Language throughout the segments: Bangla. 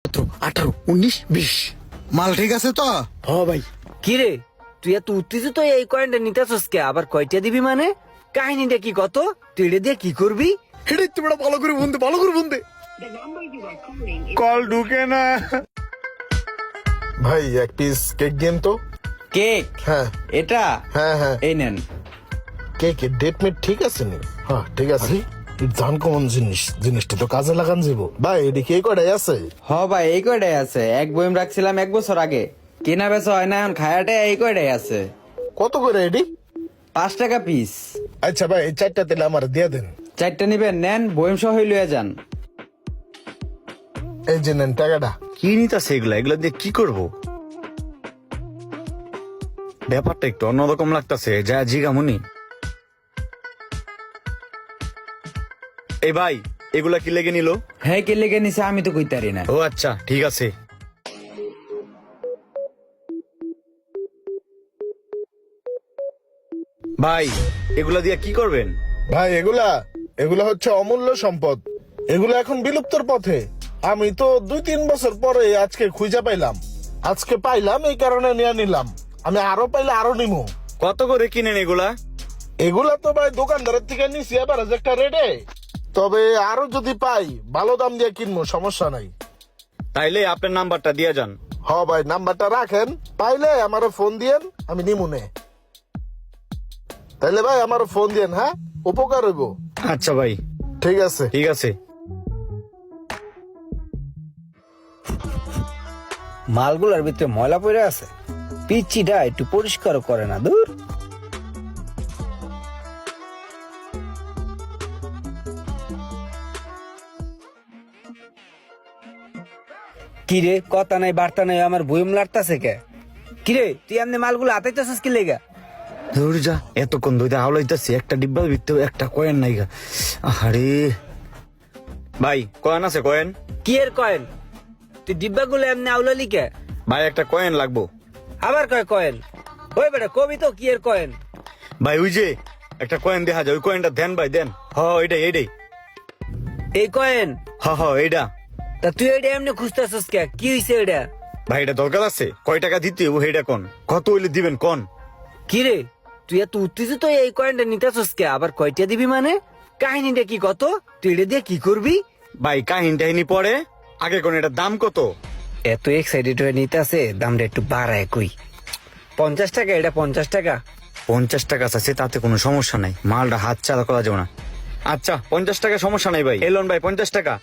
18, 19, 20 মাল ঠিক আছে তো? হ ভাই। কি রে তুই এত উত্তেজিত এই কয়েনটা নিতেছস কে? আবার কয়টা দিবি মানে? কাহিনীটা কি কত? তুই এটা দিয়ে কি করবি? এটাই তো বড় ভালো করে বন্ধে কল ঢুকে না। ভাই এক পিস কেক দেন তো। কেক? হ্যাঁ এটা? হ্যাঁ হ্যাঁ এই নেন। কেকের ডেট মেট ঠিক আছে নি? হ্যাঁ ঠিক আছে। জান কমন জিনিসটা তো কাজে লাগান যাব ভাই। এদিকে এই কটাই আছে। হ ভাই এই কয়টাই আছে, এক বইম রাখছিলাম 1 বছর আগে, কেনা বেচা হয় না এখন, খায়াটে এই কয়টাই আছে। কত করে এডি? 5 টাকা পিস। আচ্ছা ভাই এই 4টা তেলে আমার দিয়ে দেন। 4টা নিবেন? নেন, বইম সহ লইয়া যান। এই যে নেন টাকাটা। কি নিতাছে এগুলা? এগুলা দিয়ে কি করব? ব্যাপারটা একটু অন্যরকম লাগতাছে, যা জিগামুনি। এই ভাই, এগুলা কি লেগে নিল? হ্যাঁ, কে লেগে নিছে আমি তো কইতারি না। ও আচ্ছা ঠিক আছে। ভাই এগুলা দিয়ে কি করবেন? ভাই এগুলা হচ্ছে অমূল্য সম্পদ। এগুলো এখন বিলুপ্তর পথে। আমি তো 2-3 বছর পরে আজকে খুঁজে পাইলাম। আজকে পাইলাম এই কারণে নিয়ে নিলাম। আমি আরো পাইলে আরো নিমু। কত করে কিনেন এগুলা? এগুলা তো ভাই দোকানদারের থেকে নিছি এবার একটা রেটে। তবে আরো যদি পাই ভালো দাম দিয়ে কিনবো, সমস্যা নাই। তাইলে আপনার নাম্বারটা দিয়ে যান। হ ভাই নাম্বারটা রাখেন, পাইলে আমারও ফোন দিয়েন, আমি নিমুনে। তাইলে ভাই আমারও ফোন দিয়েন। হ্যাঁ, উপকার হইব। আচ্ছা ভাই ঠিক আছে। ঠিক আছে। মালগুলার ভিতরে ময়লা পড়ে আছে, পিচ্চিটা একটু পরিষ্কার করে না। দূর কিরে, কথা নাই বার্তা নাই, আমার বইম লাড়তাছে কে? কিরে তুই এমনি মালগুলো হাতাইতেছিস কি লেগা? ধর যা, এতক্ষণ ধরে আওলাইতেছি, একটা ডিব্বার ভিতরে একটা কয়েন নাই গা। আরে ভাই কয়েন আছে? কয়েন? কি এর কয়েন? তুই ডিব্বাগুলো এমনি আউলালি কে? ভাই একটা কয়েন লাগবো। আবার কয় কয়েন? ওই বেটা কবি তো কি এর কয়েন? ভাই ওই যে একটা কয়েন দেখা যায়, ওই কয়েনটা দেন ভাই, দেন। হ এইটাই এইটাই। এই কয়েন? হ এইটা। তা তুই এটা এমনি খুঁজতেছিস কে? কি হইছে এটা? ভাই এটা দরকার আছে, কয় টাকা দিতে ও এইটা কোন? কত হইলে দিবেন কোন? কি রে তুই এত উত্তেজিত এই কয়েনটা নিতেছিস কে? আবার কয়টা দিবি মানে? কাহিনীটা কি কত? তুই এটা দিয়ে কি করবি? ভাই কাহিনী টাহিনী পরে, আগে কোন এটার দাম কত? এত এক্সাইটেড হয়ে নিতেছে, দামটা একটু বাড়ায় কই। 50 টাকা এটা, 50 টাকা। 50 টাকা আছে, তাতে কোনো সমস্যা নাই, মালটা হাত চালা করা যাবে না। আচ্ছা 50 টাকা সমস্যা নাই ভাই, এলন ভাই 50 টাকা।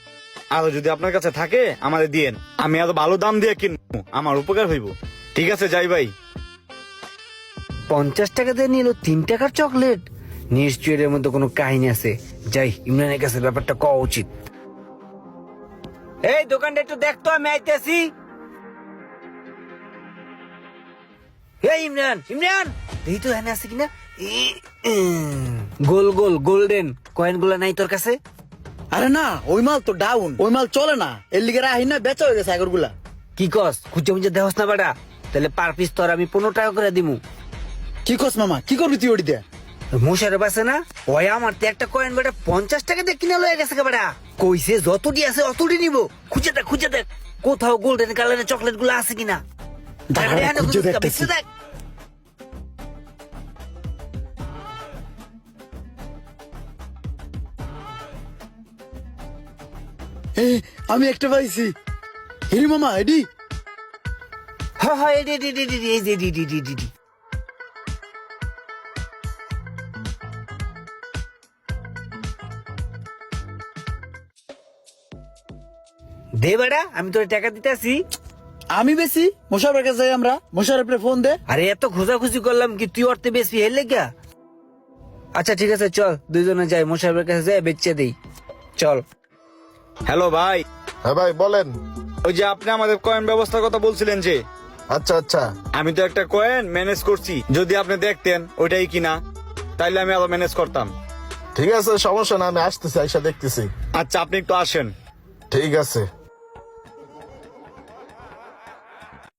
আর যদি আপনার কাছে থাকে আমাদের দিয়েন, আমি এত ভালো দাম দিয়ে কিনবো, আমার উপকার হইব। ঠিক আছে যাই ভাই। 50 টাকা দিয়ে নিল 3 টাকার চকলেট। নিশ্চয়ই এর মধ্যে কোনো কাহিনী আছে। যাই, ইমরানের কাছে ব্যাপারটা কওয়া উচিত। এই দোকানটা একটু দেখতো, আমি আইতেছি। এই ইমরান, ইমরান এই তো এখানে আছে কিনা? গোল গোল গোল্ডেন কয়েন গুলা নাই তোর কাছে? আরে না, ওই মাল তো ডাউন, ওই মাল চলে না। এর লিগে রাহি না, বেচা হয়ে গেছে আগর গুলা। কি কস? খুঁজে মুজে দেহস না বেটা? তাহলে পার পিস তোর আমি 15 টাকা করে দিমু। কি কস মামা, কি করবি তুই ওটি দিয়ে? মুশারফ আছে না, ওই আমার তো একটা কয়েন বেটা 50 টাকা দিয়ে কিনে লয়ে গেছে বেটা। কইছে যতটি আছে অতটি নিব। খুঁজে দেখ কোথাও গোল্ডেন কালারের চকলেট গুলো আছে কিনা। দাঁড়া, এখানে খুঁজে খুঁজে দেখতেছি। দেখ। আমি একটা পাইছি। হিরি মামা এডি। হ্যাঁ এডি। দে বেটা, আমি তোর টাকা দিতেছি। আমি বেশি মোশারফের কাছে যাই, আমরা মোশারফের ফোন দে। আরে এত খোঁজাখুঁজি করলাম কি তুই অর্থে বেশি হেলে গা? আচ্ছা ঠিক আছে চল, দুইজনে যাই, মোশারফের কাছে যাই বেচে দেই। চল। হ্যালো ভাই, হ্যাঁ ভাই বলেন। ওই যে আপনি আমাদের কয়েন ব্যবস্থার কথা বলছিলেন যে, আচ্ছা আচ্ছা আমি তো একটা কয়েন ম্যানেজ করছি, যদি আপনি দেখতেন ওইটাই কিনা, তাইলে আমি আরো ম্যানেজ করতাম। ঠিক আছে, সমস্যা না, আমি আসতেছি, আইসা দেখতেছি। আচ্ছা আপনি একটু আসেন। ঠিক আছে।